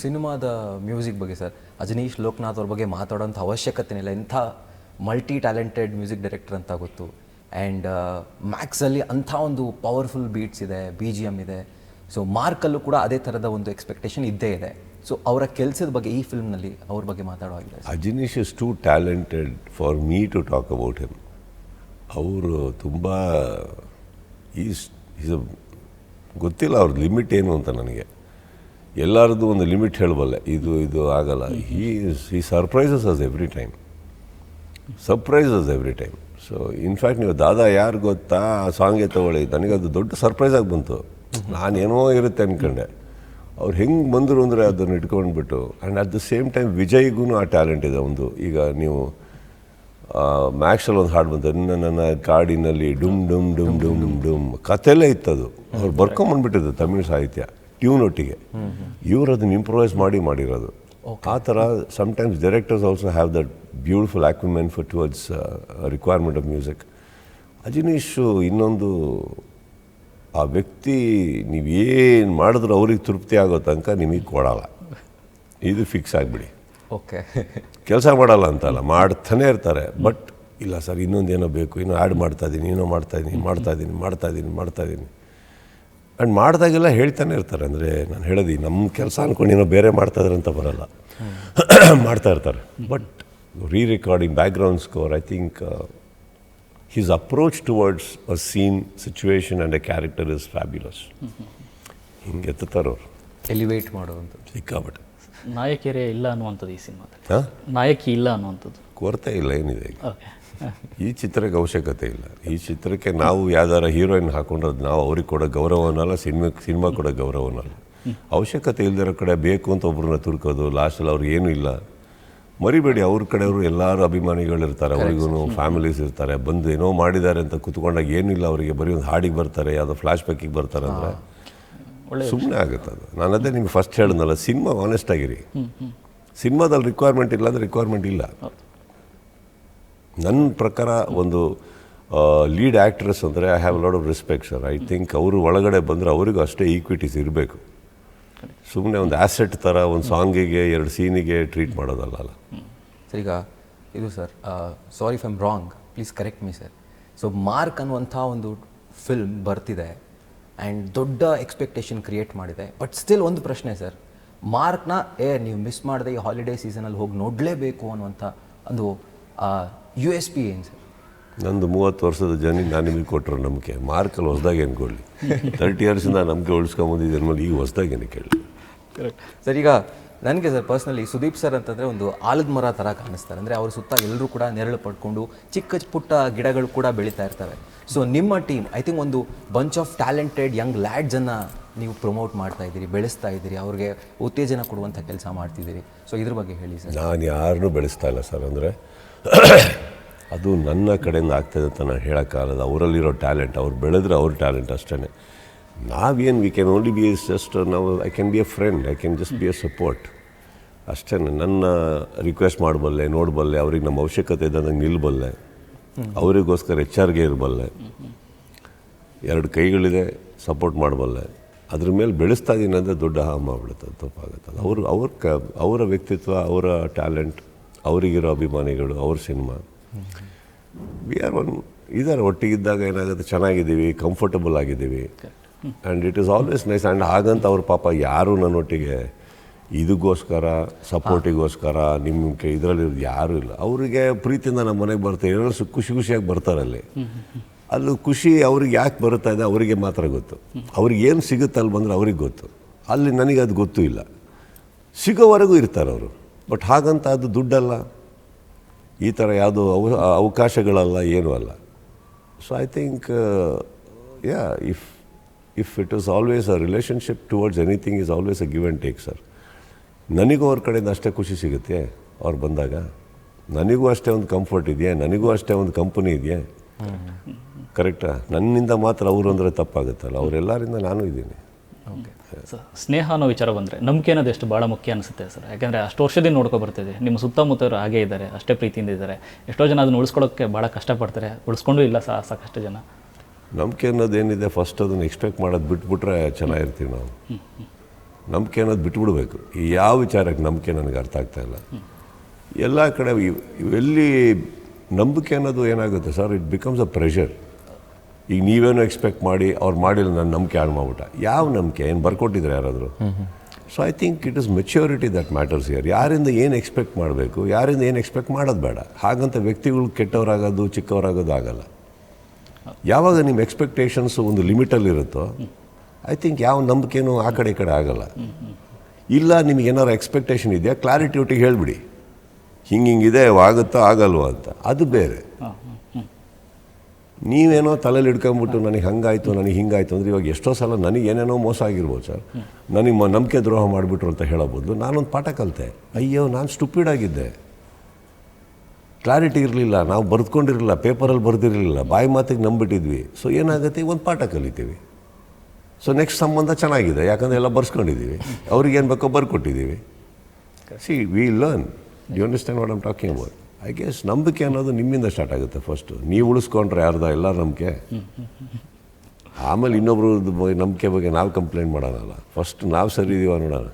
ಸಿನಿಮಾದ ಮ್ಯೂಸಿಕ್ ಬಗ್ಗೆ ಸರ್, ಅಜನೀಶ್ ಲೋಕನಾಥ್ ಅವ್ರ ಬಗ್ಗೆ ಮಾತಾಡೋಂಥ ಅವಶ್ಯಕತೆ ಇಲ್ಲ. ಇಂಥ ಮಲ್ಟಿ ಟ್ಯಾಲೆಂಟೆಡ್ ಮ್ಯೂಸಿಕ್ ಡೈರೆಕ್ಟರ್ ಅಂತ ಗೊತ್ತು. ಆ್ಯಂಡ್ ಮ್ಯಾಕ್ಸಲ್ಲಿ ಅಂಥ ಒಂದು ಪವರ್ಫುಲ್ ಬೀಟ್ಸ್ ಇದೆ, ಬಿ ಜಿ ಎಮ್ ಇದೆ. ಸೊ ಮಾರ್ಕಲ್ಲೂ ಕೂಡ ಅದೇ ಥರದ ಒಂದು ಎಕ್ಸ್ಪೆಕ್ಟೇಷನ್ ಇದ್ದೇ ಇದೆ. ಸೊ ಅವರ ಕೆಲಸದ ಬಗ್ಗೆ ಈ ಫಿಲ್ಮ್ನಲ್ಲಿ ಅವ್ರ ಬಗ್ಗೆ ಮಾತಾಡುವಾಗಿದೆ. Ajaneesh is too talented for me to talk about him. ಅವರು ತುಂಬ ಈಸ್ ಗೊತ್ತಿಲ್ಲ ಅವ್ರ ಲಿಮಿಟ್ ಏನು ಅಂತ ನನಗೆ. ಎಲ್ಲರದ್ದು ಒಂದು ಲಿಮಿಟ್ ಹೇಳಬಲ್ಲೆ, ಇದು ಆಗಲ್ಲ. He surprises us every time. So in fact ನೀವು ದಾದಾ ಯಾರು ಗೊತ್ತಾ ಆ ಸಾಂಗೇ ತೊಗೊಳ್ಳಿ, ನನಗದು ದೊಡ್ಡ ಸರ್ಪ್ರೈಸ್ ಆಗಿ ಬಂತು. ನಾನೇನೋ ಇರುತ್ತೆ ಅಂದ್ಕೊಂಡೆ. ಅವ್ರು ಹೆಂಗೆ ಬಂದರು ಅಂದರೆ ಅದನ್ನು ಇಟ್ಕೊಂಡ್ಬಿಟ್ಟು. And at the same time ವಿಜಯ್ಗೂ ಆ ಟ್ಯಾಲೆಂಟ್ ಇದೆ ಒಂದು. ಈಗ ನೀವು ಮ್ಯಾಕ್ಸಲ್ಲಿ ಒಂದು ಹಾಡು ಬಂತು, ನನ್ನ ಕಾಡಿನಲ್ಲಿ ಡುಮ್ ಡುಮ್ ಡುಮ್ ಡುಮ್ ಡುಮ್ ಡುಮ್ ಕಥೆಲ್ಲೇ ಇತ್ತದು. ಅವ್ರು ಬರ್ಕೊಂಬಂದ್ಬಿಟ್ಟಿದ್ದು ತಮಿಳ್ ಸಾಹಿತ್ಯ ಟ್ಯೂನ್ ಒಟ್ಟಿಗೆ. ಇವರು ಅದನ್ನು ಇಂಪ್ರೂವೈಸ್ ಮಾಡಿರೋದು. ಆ ಥರ sometimes directors also have that beautiful acumen for towards requirement of music. Ajaneesh ಇನ್ನೊಂದು, ಆ ವ್ಯಕ್ತಿ ನೀವೇನು ಮಾಡಿದ್ರು ಅವ್ರಿಗೆ ತೃಪ್ತಿ ಆಗೋ ತನಕ ನಿಮಗೆ ಕೊಡಲ್ಲ. ಇದು ಫಿಕ್ಸ್ ಆಗಿಬಿಡಿ. ಓಕೆ, ಕೆಲಸ ಮಾಡಲ್ಲ ಅಂತಲ್ಲ, ಮಾಡ್ತಾನೆ ಇರ್ತಾರೆ. ಬಟ್ ಇಲ್ಲ ಸರ್ ಇನ್ನೊಂದೇನೋ ಬೇಕು, ಇನ್ನೂ ಆ್ಯಡ್ ಮಾಡ್ತಾಯಿದ್ದೀನಿ, ಏನೋ ಮಾಡ್ತಾಯಿದ್ದೀನಿ ಆ್ಯಂಡ್ ಮಾಡಿದಾಗೆಲ್ಲ ಹೇಳ್ತಾನೆ ಇರ್ತಾರೆ. ಅಂದರೆ ನಾನು ಹೇಳೋದು ನಮ್ಮ ಕೆಲಸ ಅಂದ್ಕೊಂಡು ಏನೋ ಬೇರೆ ಮಾಡ್ತಾಯಿದ್ರೆ ಅಂತ ಬರಲ್ಲ, ಮಾಡ್ತಾ ಇರ್ತಾರೆ. But rerecording, background score, I think his approach towards a scene, situation and a character is fabulous. ಹಿಂಗೆ ಎತ್ತುತ್ತಾರವ್ರು, ಎಲಿವೇಟ್ ಮಾಡೋದು ಸಿಕ್ಕಾಬಟ್ಟೆ. ನಾಯಕಿಯರೇ ಇಲ್ಲ ಅನ್ನುವಂಥದ್ದು ಈ ಸಿನಿಮಾದಲ್ಲಿ. ನಾಯಕಿ ಇಲ್ಲ ಅನ್ನುವಂಥದ್ದು ಕೊರತೆ ಇಲ್ಲ ಏನಿದೆ ಈಗ. ಓಕೆ, ಈ ಚಿತ್ರಕ್ಕೆ ಅವಶ್ಯಕತೆ ಇಲ್ಲ. ಈ ಚಿತ್ರಕ್ಕೆ ನಾವು ಯಾವ್ದಾರ ಹೀರೋಯಿನ್ ಹಾಕೊಂಡ್ರದ್ದು ನಾವು ಅವ್ರಿಗೆ ಕೊಡೋ ಗೌರವನಲ್ಲ, ಸಿನಿಮಾ ಕೊಡೋ ಗೌರವನಲ್ಲ. ಅವಶ್ಯಕತೆ ಇಲ್ದಿರೋ ಕಡೆ ಬೇಕು ಅಂತ ಒಬ್ರನ್ನ ತುರ್ಕೋದು, ಲಾಸ್ಟಲ್ಲಿ ಅವ್ರಿಗೆ ಏನೂ ಇಲ್ಲ. ಮರಿಬೇಡಿ, ಅವ್ರ ಕಡೆಯವರು ಎಲ್ಲರೂ ಅಭಿಮಾನಿಗಳಿರ್ತಾರೆ, ಅವ್ರಿಗೂ ಫ್ಯಾಮಿಲೀಸ್ ಇರ್ತಾರೆ. ಬಂದು ಏನೋ ಮಾಡಿದ್ದಾರೆ ಅಂತ ಕೂತ್ಕೊಂಡಾಗ ಏನಿಲ್ಲ ಅವರಿಗೆ, ಬರೀ ಒಂದು ಹಾಡಿಗೆ ಬರ್ತಾರೆ, ಯಾವುದೋ ಫ್ಲ್ಯಾಶ್ ಬ್ಯಾಕಿಗೆ ಬರ್ತಾರೆ ಅಂದರೆ ಸುಮ್ಮನೆ ಆಗುತ್ತೆ ಅದು. ನಾನು ಅದೇ ನಿಮ್ಗೆ ಫಸ್ಟ್ ಹೇಳಿದ್ನಲ್ಲ, ಸಿನಿಮಾ ಆನೆಸ್ಟ್ ಆಗಿರಿ. ಸಿನಿಮಾದಲ್ಲಿ ರಿಕ್ವೈರ್ಮೆಂಟ್ ಇಲ್ಲ ಅಂದರೆ ರಿಕ್ವೈರ್ಮೆಂಟ್ ಇಲ್ಲ. ನನ್ನ ಪ್ರಕಾರ ಒಂದು ಲೀಡ್ ಆ್ಯಕ್ಟ್ರೆಸ್ ಅಂದರೆ I have lot of respect sir. I think ಅವರು ಒಳಗಡೆ ಬಂದರೆ ಅವರಿಗೂ ಅಷ್ಟೇ ಈಕ್ವಿಟೀಸ್ ಇರಬೇಕು. ಸುಮ್ಮನೆ ಒಂದು ಆ್ಯಸೆಟ್ ಥರ ಒಂದು ಸಾಂಗಿಗೆ 2 ಸೀನಿಗೆ ಟ್ರೀಟ್ ಮಾಡೋದಲ್ಲ. ಸರ್, ಈಗ ಇದು sir, sorry if I'm wrong, please correct me sir. So mark ಅನ್ನುವಂಥ ಒಂದು ಫಿಲ್ಮ್ ಬರ್ತಿದೆ ಆ್ಯಂಡ್ ದೊಡ್ಡ ಎಕ್ಸ್ಪೆಕ್ಟೇಷನ್ ಕ್ರಿಯೇಟ್ ಮಾಡಿದೆ. ಬಟ್ ಸ್ಟಿಲ್ ಒಂದು ಪ್ರಶ್ನೆ ಸರ್, ಮಾರ್ಕ್ನ ನೀವು ಮಿಸ್ ಮಾಡಿದೆ, ಈ ಹಾಲಿಡೇ ಸೀಸನಲ್ಲಿ ಹೋಗಿ ನೋಡಲೇಬೇಕು ಅನ್ನುವಂಥ ಒಂದು USP ಏನು ಸರ್? ನಂದು 30 ವರ್ಷದ ಜನ ನಾನು ನಿಮಗೆ ಕೊಟ್ಟರು ನಂಬಿಕೆ. ಮಾರ್ಕಲ್ಲಿ ಹೊಸ್ದಾಗಿ ಏನು ಕೊಡಲಿ? 30 ಇಯರ್ಸಿಂದ ನಂಬಿಕೆ ಉಳಿಸ್ಕೊಂಬಂದಿದ್ದೆ ಮೇಲೆ ಈಗ ಹೊಸ್ದಾಗಿ ಏನು ಕೇಳಿ. ಸರ್, ಈಗ ನನಗೆ ಸರ್ ಪರ್ಸ್ನಲಿ ಸುದೀಪ್ ಸರ್ ಅಂತಂದರೆ ಒಂದು ಆಲದ ಮರ ಥರ ಕಾಣಿಸ್ತಾರೆ. ಅಂದರೆ ಅವ್ರ ಸುತ್ತ ಎಲ್ಲರೂ ಕೂಡ ನೆರಳು ಪಡ್ಕೊಂಡು ಚಿಕ್ಕ ಪುಟ್ಟ ಗಿಡಗಳು ಕೂಡ ಬೆಳೀತಾ ಇರ್ತವೆ. ಸೊ ನಿಮ್ಮ ಟೀಮ್ ಐ ಥಿಂಕ್ ಒಂದು ಬಂಚ್ ಆಫ್ ಟ್ಯಾಲೆಂಟೆಡ್ ಯಂಗ್ ಲ್ಯಾಡ್ಸನ್ನು ನೀವು ಪ್ರಮೋಟ್ ಮಾಡ್ತಾ ಇದ್ದೀರಿ, ಬೆಳೆಸ್ತಾ ಇದ್ದೀರಿ, ಅವ್ರಿಗೆ ಉತ್ತೇಜನ ಕೊಡುವಂಥ ಕೆಲಸ ಮಾಡ್ತಿದ್ದೀರಿ. ಸೊ ಇದ್ರ ಬಗ್ಗೆ ಹೇಳಿ ಸರ್. ನಾನು ಯಾರನ್ನೂ ಬೆಳೆಸ್ತಾ ಇಲ್ಲ ಸರ್. ಅಂದರೆ ಅದು ನನ್ನ ಕಡೆಯಿಂದ ಆಗ್ತಾಯಿದೆ ಅಂತ ನಾನು ಹೇಳೋಕ್ಕಾಗಲ್ಲ. ಅವರಲ್ಲಿರೋ ಟ್ಯಾಲೆಂಟ್, ಅವ್ರು ಬೆಳೆದ್ರೆ ಅವ್ರ ಟ್ಯಾಲೆಂಟ್ ಅಷ್ಟೇ. ನಾವೇನು we can only be just ನಾವು I can be a friend, I can just be a support ಅಷ್ಟೇ. ನನ್ನ ರಿಕ್ವೆಸ್ಟ್ ಮಾಡಬಲ್ಲೆ, ನೋಡಬಲ್ಲೆ, ಅವ್ರಿಗೆ ನಮ್ಮ ಅವಶ್ಯಕತೆ ಇದ್ದಂಗೆ ನಿಲ್ಲಬಲ್ಲೆ, ಅವರಿಗೋಸ್ಕರ HR-ಗೆ ಇರಬಲ್ಲೆ, 2 ಕೈಗಳಿದೆ, ಸಪೋರ್ಟ್ ಮಾಡಬಲ್ಲೆ. ಅದ್ರ ಮೇಲೆ ಬೆಳೆಸ್ತಾ ಇದ್ದೀನಿ ಅಂದರೆ ದೊಡ್ಡ ಹಾಮ್ ಆಗ್ಬಿಡುತ್ತೆ, ತಪ್ಪಾಗುತ್ತಲ್ಲ. ಅವರ ವ್ಯಕ್ತಿತ್ವ, ಅವರ ಟ್ಯಾಲೆಂಟ್, ಅವರಿಗಿರೋ ಅಭಿಮಾನಿಗಳು, ಅವ್ರ ಸಿನಿಮಾ, ವಿ ಆರ್ ಒನ್ ಇದ್ದಾರೆ. ಒಟ್ಟಿಗಿದ್ದಾಗ ಏನಾಗುತ್ತೆ, ಚೆನ್ನಾಗಿದ್ದೀವಿ, ಕಂಫರ್ಟಬಲ್ ಆಗಿದ್ದೀವಿ. And it is always nice. And ಹಾಗಂತ ಅವ್ರ ಪಾಪ ಯಾರು ನನ್ನೊಟ್ಟಿಗೆ ಇದಕ್ಕೋಸ್ಕರ ಸಪೋರ್ಟಿಗೋಸ್ಕರ ನಿಮ್ಮ ಇದರಲ್ಲಿ ಯಾರೂ ಇಲ್ಲ. ಅವರಿಗೆ ಪ್ರೀತಿಯಿಂದ ನಮ್ಮ ಮನೆಗೆ ಬರ್ತಾರೆ, ಎಲ್ಲರೂ ಖುಷಿಯಾಗಿ ಬರ್ತಾರೆ. ಅಲ್ಲಿ ಖುಷಿ ಅವ್ರಿಗೆ ಯಾಕೆ ಬರುತ್ತಾ ಇದೆ ಅವರಿಗೆ ಮಾತ್ರ ಗೊತ್ತು. ಅವ್ರಿಗೆ ಏನು ಸಿಗುತ್ತೆ ಅಲ್ಲಿ ಬಂದರೆ ಅವ್ರಿಗೆ ಗೊತ್ತು. ಅಲ್ಲಿ ನನಗೆ ಅದು ಗೊತ್ತೂ ಇಲ್ಲ. ಸಿಗೋವರೆಗೂ ಇರ್ತಾರೆ ಅವರು. ಬಟ್ ಹಾಗಂತ ಅದು ದುಡ್ಡಲ್ಲ, ಈ ಥರ ಯಾವುದೋ ಅವಕಾಶಗಳಲ್ಲ, ಏನೂ ಅಲ್ಲ. So I think if it is always a relationship towards anything is always a give and take sir. ನನಗೂ ಅವ್ರ ಕಡೆಯಿಂದ ಅಷ್ಟೇ ಖುಷಿ ಸಿಗುತ್ತೆ ಅವ್ರು ಬಂದಾಗ. ನನಗೂ ಅಷ್ಟೇ ಒಂದು ಕಂಫರ್ಟ್ ಇದೆಯಾ, ನನಗೂ ಅಷ್ಟೇ ಒಂದು ಕಂಪನಿ ಇದೆಯಾ, ಕರೆಕ್ಟಾ? ನನ್ನಿಂದ ಮಾತ್ರ ಅವರು ಅಂದರೆ ತಪ್ಪಾಗುತ್ತಲ್ಲ, ಅವರೆಲ್ಲರಿಂದ ನಾನು ಇದ್ದೀನಿ. ಓಕೆ ಸರ್, ಸ್ನೇಹ ಅನ್ನೋ ವಿಚಾರ ಬಂದರೆ ನಂಬಿಕೆ ಅನ್ನೋದು ಎಷ್ಟು ಭಾಳ ಮುಖ್ಯ ಅನಿಸುತ್ತೆ ಸರ್. ಯಾಕೆಂದರೆ ಅಷ್ಟು ವರ್ಷದಿಂದ ನೋಡ್ಕೊ ಬರ್ತಿದೆ, ನಿಮ್ಮ ಸುತ್ತಮುತ್ತವರು ಹಾಗೇ ಇದ್ದಾರೆ, ಅಷ್ಟೇ ಪ್ರೀತಿಯಿಂದ ಇದ್ದಾರೆ. ಎಷ್ಟೋ ಜನ ಅದನ್ನು ಉಳಿಸ್ಕೊಳ್ಳೋಕ್ಕೆ ಭಾಳ ಕಷ್ಟಪಡ್ತಾರೆ, ಉಳಿಸ್ಕೊಂಡು ಇಲ್ಲ ಸಾಕಷ್ಟು ಜನ. ನಂಬಿಕೆ ಅನ್ನೋದೇನಿದೆ, ಫಸ್ಟ್ ಅದನ್ನು ಎಕ್ಸ್ಪೆಕ್ಟ್ ಮಾಡೋದು ಬಿಟ್ಬಿಟ್ರೆ ಚೆನ್ನಾಗಿರ್ತೀವಿ ನಾವು. ನಂಬಿಕೆ ಅನ್ನೋದು ಬಿಟ್ಬಿಡ್ಬೇಕು. ಈ ಯಾವ ವಿಚಾರಕ್ಕೆ ನಂಬಿಕೆ ನನಗೆ ಅರ್ಥ ಆಗ್ತಾಯಿಲ್ಲ. ಎಲ್ಲ ಕಡೆ ಎಲ್ಲಿ ನಂಬಿಕೆ ಅನ್ನೋದು ಏನಾಗುತ್ತೆ sir, it becomes a pressure. ಈಗ ನೀವೇನೋ ಎಕ್ಸ್ಪೆಕ್ಟ್ ಮಾಡಿ ಅವ್ರು ಮಾಡಿಲ್ಲ, ನನ್ನ ನಂಬಿಕೆ ಹಾಳು ಮಾಡ್ಬಿಟ್ಟ. ಯಾವ ನಂಬಿಕೆ? ಏನು ಬರ್ಕೊಟ್ಟಿದ್ರೆ ಯಾರಾದರೂ? So I think it is maturity that matters here. ಯಾರಿಂದ ಏನು ಎಕ್ಸ್ಪೆಕ್ಟ್ ಮಾಡಬೇಕು, ಯಾರಿಂದ ಏನು ಎಕ್ಸ್ಪೆಕ್ಟ್ ಮಾಡೋದು ಬೇಡ. ಹಾಗಂತ ವ್ಯಕ್ತಿಗಳು ಕೆಟ್ಟವರಾಗೋದು ಚಿಕ್ಕವರಾಗೋದು ಆಗಲ್ಲ. ಯಾವಾಗ ನಿಮ್ಮ ಎಕ್ಸ್ಪೆಕ್ಟೇಷನ್ಸು ಒಂದು ಲಿಮಿಟಲ್ಲಿರುತ್ತೋ ಐ ಥಿಂಕ್ ಯಾವ ನಂಬಿಕೆನೂ ಆ ಕಡೆ ಈ ಕಡೆ ಆಗಲ್ಲ. ಇಲ್ಲ ನಿಮ್ಗೆ ಏನಾರು ಎಕ್ಸ್ಪೆಕ್ಟೇಷನ್ ಇದೆಯಾ, ಕ್ಲಾರಿಟಿ ಒಟ್ಟಿಗೆ ಹೇಳಿಬಿಡಿ, ಹಿಂಗಿದೆ ಆಗುತ್ತೋ ಆಗಲ್ವೋ ಅಂತ. ಅದು ಬೇರೆ. ನೀವೇನೋ ತಲೆಯಲ್ಲಿ ಹಿಡ್ಕೊಂಬಿಟ್ಟು ನನಗೆ ಹಂಗಾಯಿತು ನನಗೆ ಹಿಂಗಾಯಿತು ಅಂದರೆ, ಇವಾಗ ಎಷ್ಟೋ ಸಲ ನನಗೆ ಏನೇನೋ ಮೋಸ ಆಗಿರ್ಬೋದು ಸರ್, ನನಗೆ ನಂಬಿಕೆ ದ್ರೋಹ ಮಾಡಿಬಿಟ್ರು ಅಂತ ಹೇಳೋ ಬದಲು ನಾನೊಂದು ಪಾಠ ಕಲಿತೆ. ಅಯ್ಯೋ ನಾನು ಸ್ಟುಪಿಡ್ ಆಗಿದ್ದೆ, ಕ್ಲಾರಿಟಿ ಇರಲಿಲ್ಲ, ನಾವು ಬರೆದುಕೊಂಡಿರಲಿಲ್ಲ, ಪೇಪರಲ್ಲಿ ಬರೆದಿರಲಿಲ್ಲ, ಬಾಯಿ ಮಾತಿಗೆ ನಂಬಿಟ್ಟಿದ್ವಿ. ಸೊ ಏನಾಗುತ್ತೆ, ಒಂದು ಪಾಠ ಕಲಿತೀವಿ. ಸೊ ನೆಕ್ಸ್ಟ್ ಸಂಬಂಧ ಚೆನ್ನಾಗಿದೆ, ಯಾಕಂದರೆ ಎಲ್ಲ ಬರ್ಸ್ಕೊಂಡಿದ್ದೀವಿ, ಅವ್ರಿಗೇನು ಬೇಕೋ ಬರ್ಕೊಟ್ಟಿದ್ದೀವಿ. See we learn. You understand what I'm talking about? I guess ನಂಬಿಕೆ ಅನ್ನೋದು ನಿಮ್ಮಿಂದ ಸ್ಟಾರ್ಟ್ ಆಗುತ್ತೆ ಫಸ್ಟು. ನೀವು ಉಳಿಸ್ಕೊಂಡ್ರೆ ಯಾರ್ದ ಎಲ್ಲ ನಂಬಿಕೆ, ಆಮೇಲೆ ಇನ್ನೊಬ್ರದ್ದು ನಂಬಿಕೆ ಬಗ್ಗೆ ನಾವು ಕಂಪ್ಲೇಂಟ್ ಮಾಡೋಣಲ್ಲ. ಫಸ್ಟ್ ನಾವು ಸರಿ ಇದೀವ ನೋಡೋಣ.